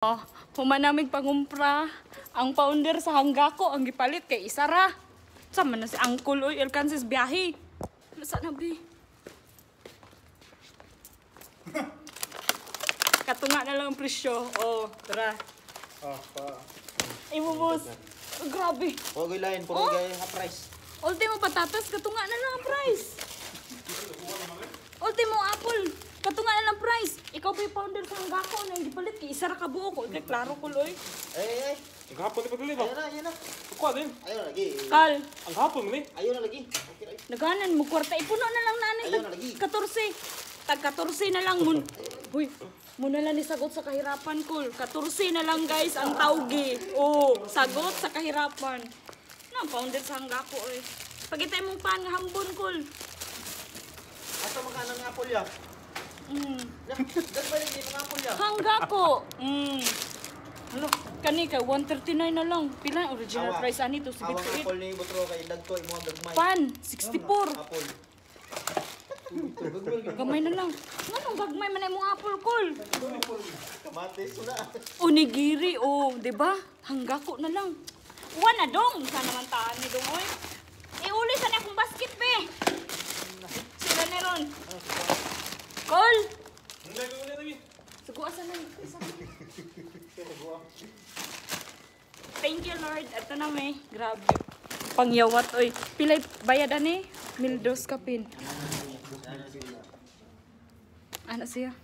Oh, humanamig pangumpra. Ang founder sa Hanggako ang gipalit kay Isara. Sama na si Uncle oy, alkansis biyahe. Nasa na bi? Katunga na lang ang presyo. Oh, tara. Imo boss. Oh, grabe. Pogoy lain, puro gaya price. Ultimo patatas, katunga na lang ang price. Ultimo apple, katunga na lang price. Ikaw pa yung founder sa Hanggako na hindi palit kay Isara ka buo ko. Klaro ko loy. Ang hapon ni paduli ba? Ayun na. Kuha din. Ayun na lagi. Kal, Ang hapon mo ni. Ayun na lagi. Okay na. naganan mo kwarta. Ipuno na lang nanay. Ayun na lagi. 14. Tag 14 na lang mun. Uy, muna lang ni sagot sa kahirapan ko. 14 na lang guys ang tawgi. Oh, sagot sa kahirapan. Na founder sa Hanggako eh. Pagitay mong pan nga hambon kol. Ato magkano ng apple ya? Dagmay ni mga apple ya. Hanggako. Ano, kani ka 139 na lang. Pila ang original price ani to Awang 78. apple ni Butro kay dagko imo gagmay. Pan 64. Apple. Gamay na lang. Nganong gagmay man imong apple kol? Kamatis na. Onigiri, oh, di ba? Hanggako na lang. Uwan na dong. Saan naman taan ni dong, oy? Iuli sa akong basket, be. Sila ni Ron. Kol! Ang gagawin na namin. Suguan sa lang. Thank you, Lord. Ito na, may. Grabe. Pangyawat, oy. Pilay bayadan eh. Mildos kapin. Ano siya?